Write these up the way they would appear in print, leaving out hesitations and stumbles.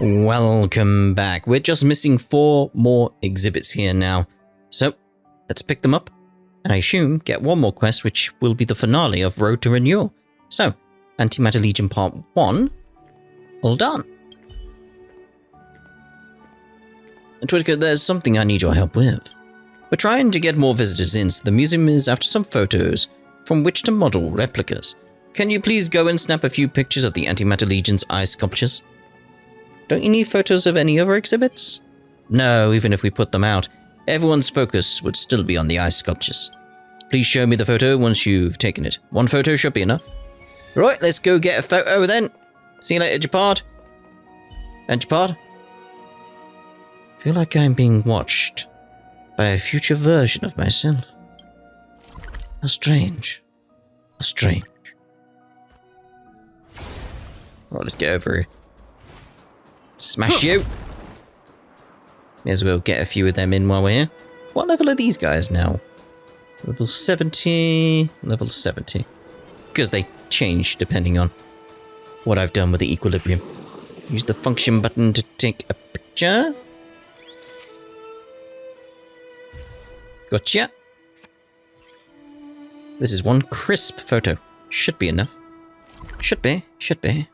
Welcome back. We're just missing 4 more exhibits here now. So, let's pick them up. And I assume get one more quest, which will be the finale of Road to Renewal. So, Antimatter Legion Part 1, all done. And Twitchka, there's something I need your help with. We're trying to get more visitors in, so the museum is after some photos from which to model replicas. Can you please go and snap a few pictures of the Antimatter Legion's eye sculptures? Don't you need photos of any other exhibits? No, even if we put them out, everyone's focus would still be on the eye sculptures. Please show me the photo once you've taken it. 1 photo should be enough. Right, let's go get a photo then. See you later, Japard. And Japard? I feel like I'm being watched by a future version of myself. How strange. How strange. Right, let's get over here. Smash you! May as well get a few of them in while we're here. What level are these guys now? Level 70... Level 70. Because they change depending on what I've done with the equilibrium. Use the function button to take a picture. Gotcha. This is 1 crisp photo. Should be enough. Should be. Should be.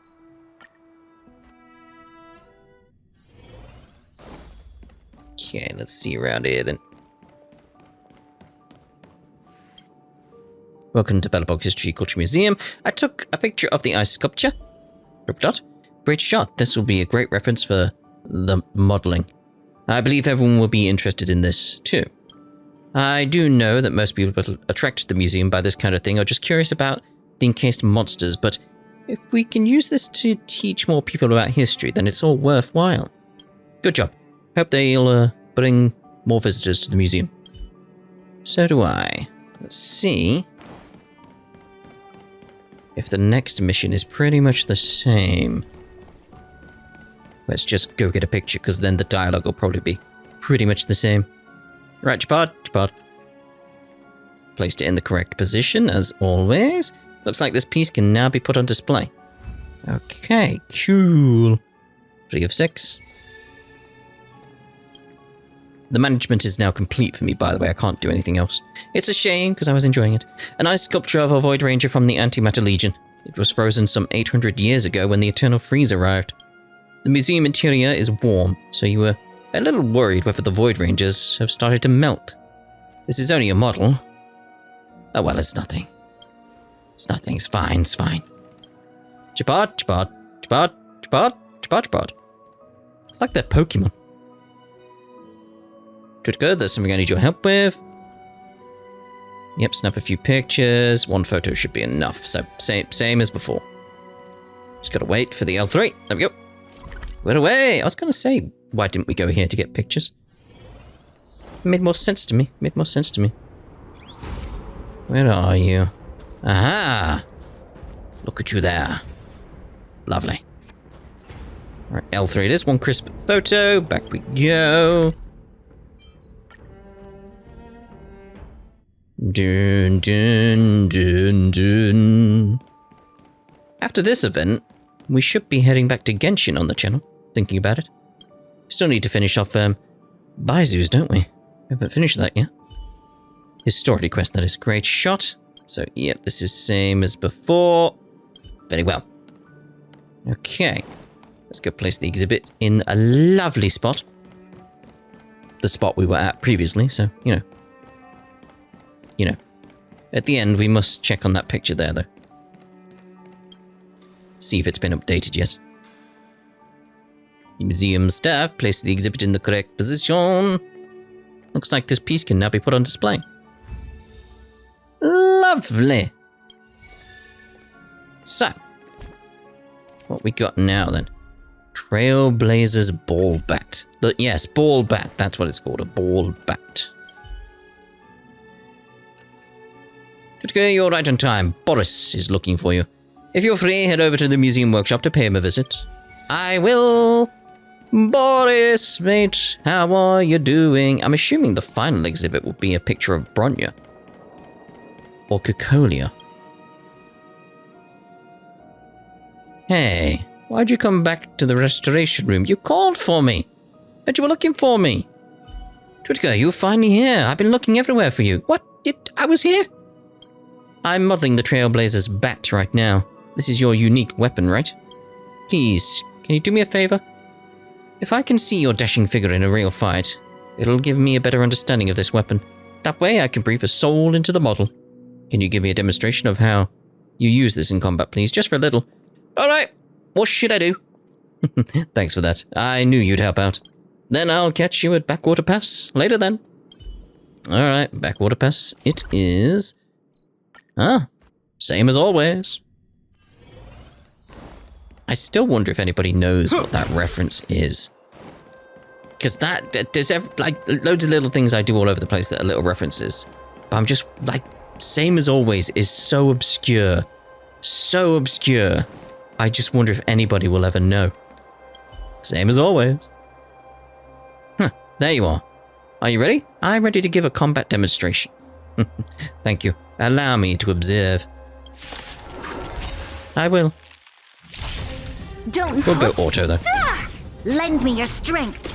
Okay, let's see around here then. Welcome to Battlebog History Culture Museum. I took a picture of the ice sculpture. Great shot. This will be a great reference for the modelling. I believe everyone will be interested in this too. I do know that most people attracted to the museum by this kind of thing are just curious about the encased monsters, but if we can use this to teach more people about history, then it's all worthwhile. Good job. Hope they'll bring more visitors to the museum. So do I. Let's see if the next mission is pretty much the same. Let's just go get a picture, because then the dialogue will probably be pretty much the same. Right, Japard. Placed it in the correct position, as always. Looks like this piece can now be put on display. Okay, cool. 3 of 6. The management is now complete for me, by the way. I can't do anything else. It's a shame, because I was enjoying it. A nice sculpture of a Void Ranger from the Antimatter Legion. It was frozen some 800 years ago when the Eternal Freeze arrived. The museum interior is warm, so you were a little worried whether the Void Rangers have started to melt. This is only a model. Oh well, it's nothing. It's nothing, it's fine, it's fine. Japard. It's like that Pokemon. Good, there's something I need your help with. Yep, snap a few pictures. 1 photo should be enough, so same as before. Just gotta wait for the L3. There we go. Right away! I was gonna say, why didn't we go here to get pictures? It made more sense to me. Where are you? Aha! Look at you there. Lovely. Alright, L3 it is. 1 crisp photo. Back we go. Dun, dun, dun, dun. After this event, we should be heading back to Genshin on the channel. Thinking about it. Still need to finish off Baizu's, don't we? Haven't finished that yet. His story quest, that is. Great shot. So, yep, this is same as before. Very well. Okay. Let's go place the exhibit in a lovely spot. The spot we were at previously, so, you know. At the end, we must check on that picture there, though. See if it's been updated yet. The museum staff placed the exhibit in the correct position. Looks like this piece can now be put on display. Lovely. So, what we got now then? Trailblazer's ball bat. Yes, ball bat. That's what it's called, a ball bat. You're right on time. Boris is looking for you. If you're free, head over to the museum workshop to pay him a visit. I will. Boris, mate, how are you doing? I'm assuming the final exhibit will be a picture of Bronya. Or Cocolia. Hey, Why'd you come back to the restoration room? You called for me. But you were looking for me. Twitka, you were finally here. I've been looking everywhere for you. What? I was here? I'm modeling the Trailblazer's bat right now. This is your unique weapon, right? Please, can you do me a favor? If I can see your dashing figure in a real fight, it'll give me a better understanding of this weapon. That way I can breathe a soul into the model. Can you give me a demonstration of how you use this in combat, please? Just for a little. Alright, what should I do? Thanks for that. I knew you'd help out. Then I'll catch you at Backwater Pass later then. Alright, Backwater Pass it is. Same as always. I still wonder if anybody knows what that reference is. Because there's loads of little things I do all over the place that are little references. But I'm just, same as always is so obscure. So obscure. I just wonder if anybody will ever know. Same as always. There you are. Are you ready? I'm ready to give a combat demonstration. Thank you. Allow me to observe. I will. We'll go auto, though. Lend me your strength.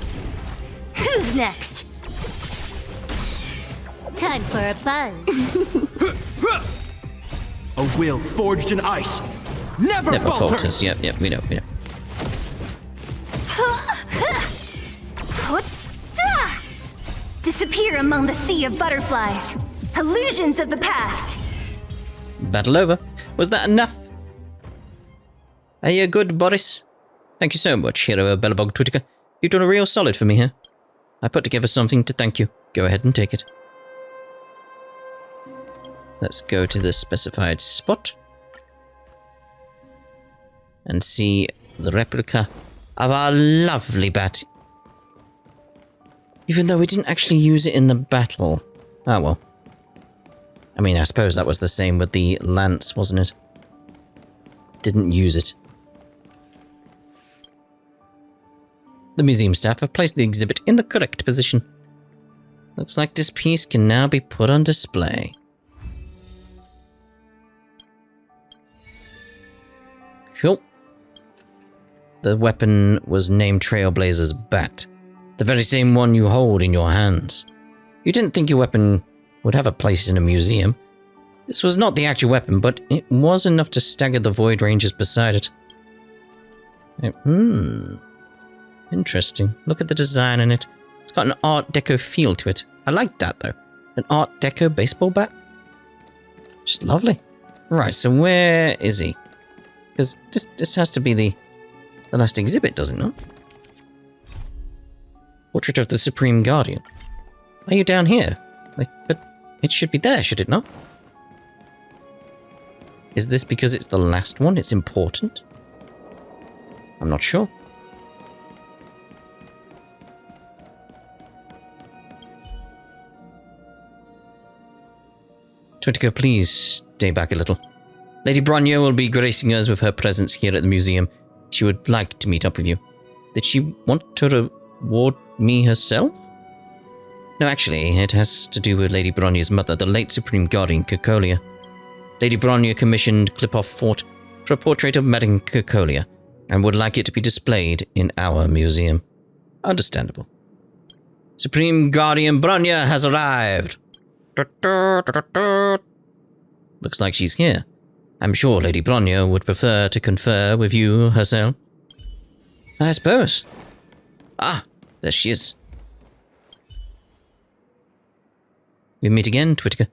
Who's next? Time for a buzz. A will forged in ice. Never falters. Yep, we know. Disappear among the sea of butterflies. Illusions of the past. Battle over. Was that enough? Are you good, Boris? Thank you so much, hero of Belobog Twitika. You've done a real solid for me here. I put together something to thank you. Go ahead and take it. Let's go to the specified spot. And see the replica of our lovely bat. Even though we didn't actually use it in the battle. Ah, well. I mean, I suppose that was the same with the lance, wasn't it? Didn't use it. The museum staff have placed the exhibit in the correct position. Looks like this piece can now be put on display. Cool. The weapon was named Trailblazer's bat. The very same one you hold in your hands. You didn't think your weapon would have a place in a museum. This was not the actual weapon, but it was enough to stagger the Void Rangers beside it. Interesting. Look at the design in it. It's got an Art Deco feel to it. I like that, though. An Art Deco baseball bat. Just lovely. Right, so where is he? Because this has to be the last exhibit, does it not? Portrait of the Supreme Guardian. Are you down here? But it should be there, should it not? Is this because it's the last one? It's important? I'm not sure. Twitika, please stay back a little. Lady Bronya will be gracing us with her presence here at the museum. She would like to meet up with you. Did she want to reward me herself? No, actually, it has to do with Lady Bronya's mother, the late Supreme Guardian, Cocolia. Lady Bronya commissioned Clipoff Fort for a portrait of Madame Cocolia, and would like it to be displayed in our museum. Understandable. Supreme Guardian Bronya has arrived! Looks like she's here. I'm sure Lady Bronya would prefer to confer with you herself. I suppose. Ah, there she is. We meet again, Twitika.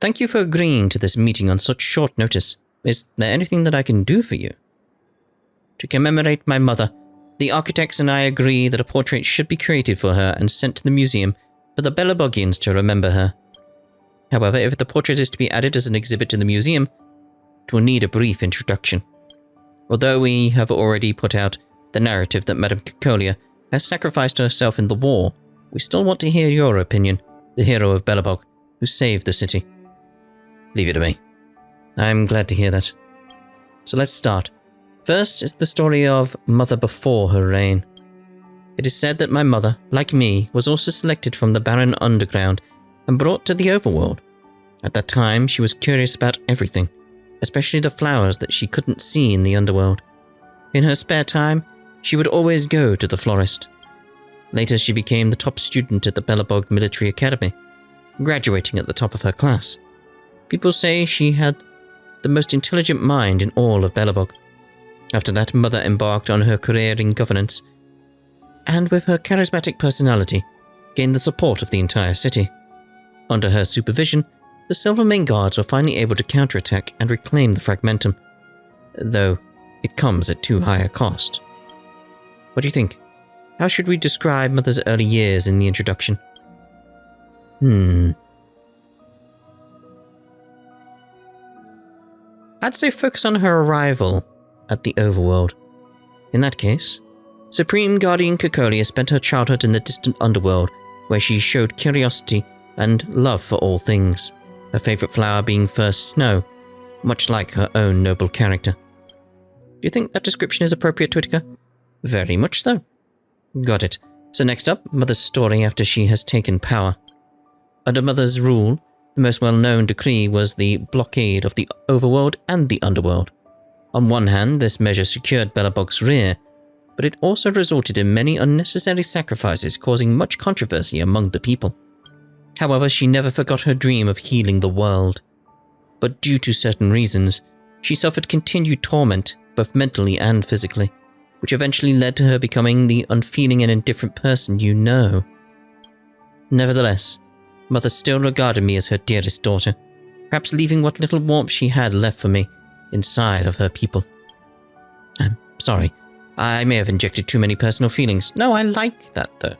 Thank you for agreeing to this meeting on such short notice. Is there anything that I can do for you? To commemorate my mother, the architects and I agree that a portrait should be created for her and sent to the museum for the Belobogians to remember her. However, if the portrait is to be added as an exhibit in the museum, it will need a brief introduction. Although we have already put out the narrative that Madame Cocolia has sacrificed herself in the war, we still want to hear your opinion, the hero of Belobog, who saved the city. Leave it to me. I'm glad to hear that. So let's start. First is the story of Mother before her reign. It is said that my mother, like me, was also selected from the barren underground and brought to the overworld. At that time, she was curious about everything, especially the flowers that she couldn't see in the underworld. In her spare time, she would always go to the florist. Later, she became the top student at the Belobog Military Academy, graduating at the top of her class. People say she had the most intelligent mind in all of Belobog. After that, Mother embarked on her career in governance, and with her charismatic personality, gained the support of the entire city. Under her supervision, the Silvermane Guards were finally able to counterattack and reclaim the Fragmentum, though it comes at too high a cost. What do you think? How should we describe Mother's early years in the introduction? I'd say focus on her arrival at the overworld. In that case, Supreme Guardian Cocolia spent her childhood in the distant underworld, where she showed curiosity and love for all things, her favourite flower being first snow, much like her own noble character. Do you think that description is appropriate, Twitika? Very much so. Got it. So next up, Mother's story after she has taken power. Under Mother's rule, the most well-known decree was the blockade of the overworld and the underworld. On one hand, this measure secured Belobog's rear, but it also resulted in many unnecessary sacrifices, causing much controversy among the people. However, she never forgot her dream of healing the world. But due to certain reasons, she suffered continued torment, both mentally and physically, which eventually led to her becoming the unfeeling and indifferent person you know. Nevertheless, Mother still regarded me as her dearest daughter, perhaps leaving what little warmth she had left for me inside of her people. I'm sorry, I may have injected too many personal feelings. No, I like that though.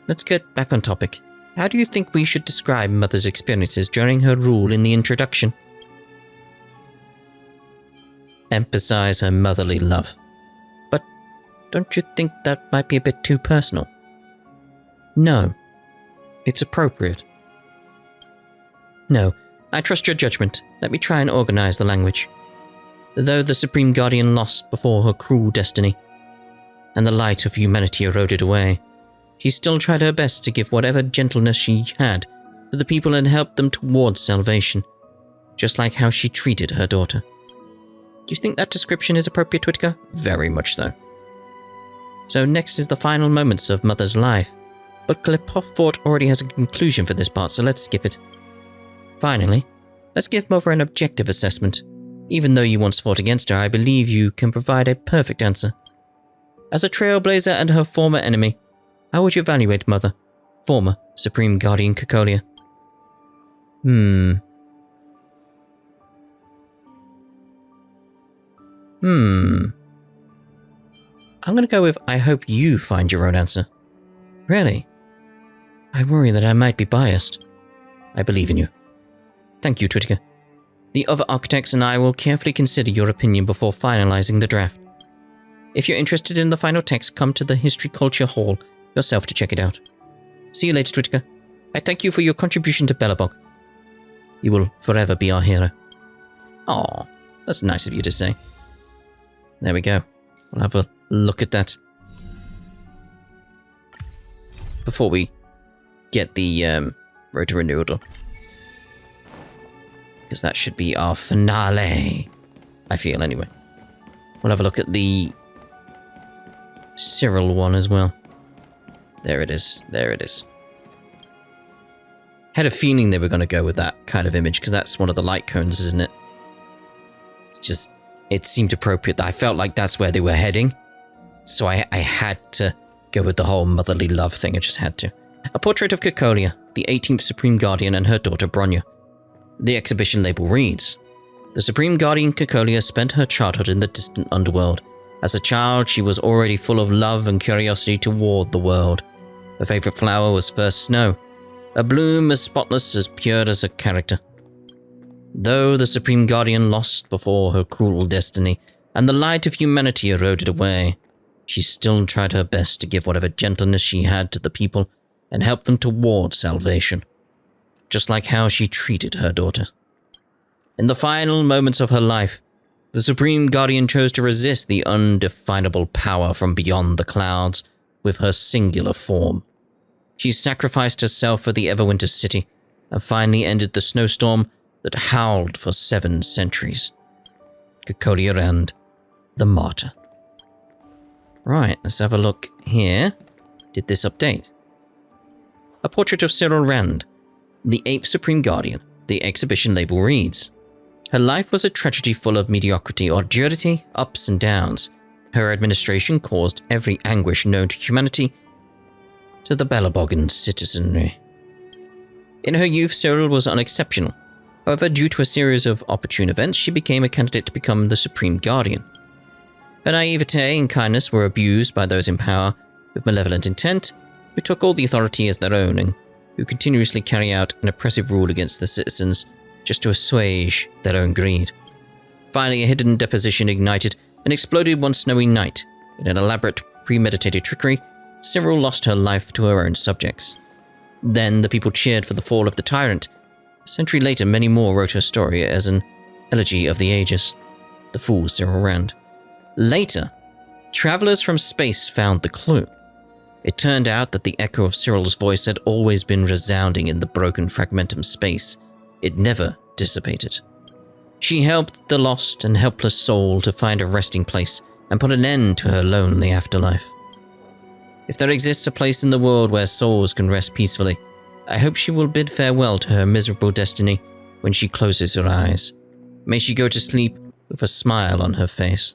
Let's get back on topic. How do you think we should describe Mother's experiences during her rule in the introduction? Emphasize her motherly love. But don't you think that might be a bit too personal? No. It's appropriate. No, I trust your judgment. Let me try and organize the language. Though the Supreme Guardian lost before her cruel destiny, and the light of humanity eroded away, she still tried her best to give whatever gentleness she had to the people and help them towards salvation, just like how she treated her daughter. Do you think that description is appropriate, Twitika? Very much so. So next is the final moments of Mother's life, but Qlipoth Fort already has a conclusion for this part, so let's skip it. Finally, let's give Mother an objective assessment. Even though you once fought against her, I believe you can provide a perfect answer. As a trailblazer and her former enemy, how would you evaluate Mother, former Supreme Guardian Cocolia? I'm gonna go with I hope you find your own answer. Really? I worry that I might be biased. I believe in you. Thank you, Twitika. The other architects and I will carefully consider your opinion before finalizing the draft. If you're interested in the final text, come to the History Culture Hall yourself to check it out. See you later, Twitika. I thank you for your contribution to Belobog. You will forever be our hero. Aw, that's nice of you to say. There we go. We'll have a look at that. Before we get the Road to Renewal done. Because that should be our finale. I feel, anyway. We'll have a look at the Cyril one as well. There it is. There it is. Had a feeling they were going to go with that kind of image, because that's one of the light cones, isn't it? It's just, it seemed appropriate. That I felt like that's where they were heading. So I had to go with the whole motherly love thing. I just had to. A portrait of Cocolia, the 18th Supreme Guardian, and her daughter Bronya. The exhibition label reads, The Supreme Guardian Cocolia spent her childhood in the distant underworld. As a child, she was already full of love and curiosity toward the world. Her favorite flower was first snow, a bloom as spotless, as pure as her character. Though the Supreme Guardian lost before her cruel destiny, and the light of humanity eroded away, she still tried her best to give whatever gentleness she had to the people and help them toward salvation, just like how she treated her daughter. In the final moments of her life, the Supreme Guardian chose to resist the undefinable power from beyond the clouds with her singular form. She sacrificed herself for the Everwinter City and finally ended the snowstorm that howled for 7 centuries. Cocolia and the Martyr. Right, let's have a look here. Did this update? A portrait of Cyril Rand, the 8th Supreme Guardian. The exhibition label reads, her life was a tragedy full of mediocrity, absurdity, ups and downs. Her administration caused every anguish known to humanity to the Balabogan citizenry. In her youth, Cyril was unexceptional. However, due to a series of opportune events, she became a candidate to become the Supreme Guardian. Her naivete and kindness were abused by those in power with malevolent intent, who took all the authority as their own and who continuously carry out an oppressive rule against the citizens just to assuage their own greed. Finally, a hidden deposition ignited and exploded one snowy night. In an elaborate, premeditated trickery, Cyril lost her life to her own subjects. Then the people cheered for the fall of the tyrant. A century later, many more wrote her story as an elegy of the ages. The fool Cyril Rand. Later, travelers from space found the clue. It turned out that the echo of Cyril's voice had always been resounding in the broken fragmentum space. It never dissipated. She helped the lost and helpless soul to find a resting place and put an end to her lonely afterlife. If there exists a place in the world where souls can rest peacefully, I hope she will bid farewell to her miserable destiny when she closes her eyes. May she go to sleep with a smile on her face.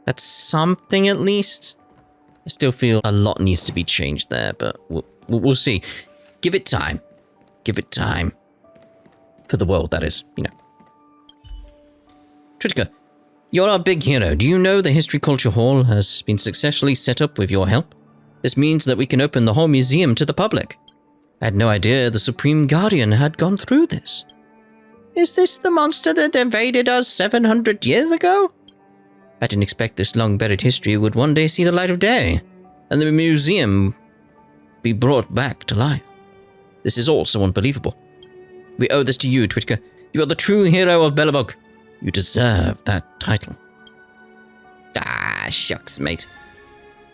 That's something at least. I still feel a lot needs to be changed there, but we'll see. Give it time. Give it time. For the world, that is, you know. Tritica, you're our big hero. Do you know the History Culture Hall has been successfully set up with your help? This means that we can open the whole museum to the public. I had no idea the Supreme Guardian had gone through this. Is this the monster that invaded us 700 years ago? I didn't expect this long-buried history would one day see the light of day, and the museum be brought back to life. This is all so unbelievable. We owe this to you, Twitka. You are the true hero of Belobog. You deserve that title. Ah, shucks, mate.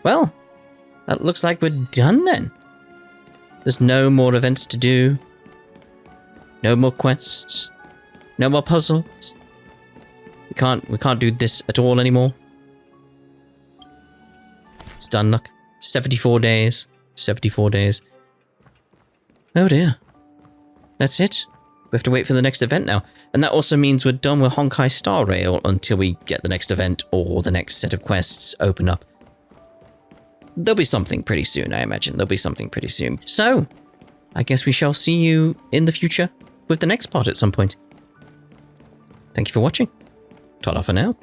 Well, that looks like we're done then. There's no more events to do. No more quests. No more puzzles. We can't do this at all anymore. It's done, look. 74 days. 74 days. Oh dear. That's it. We have to wait for the next event now. And that also means we're done with Honkai Star Rail until we get the next event or the next set of quests open up. There'll be something pretty soon, I imagine. There'll be something pretty soon. So, I guess we shall see you in the future with the next part at some point. Thank you for watching. Ta-da for now.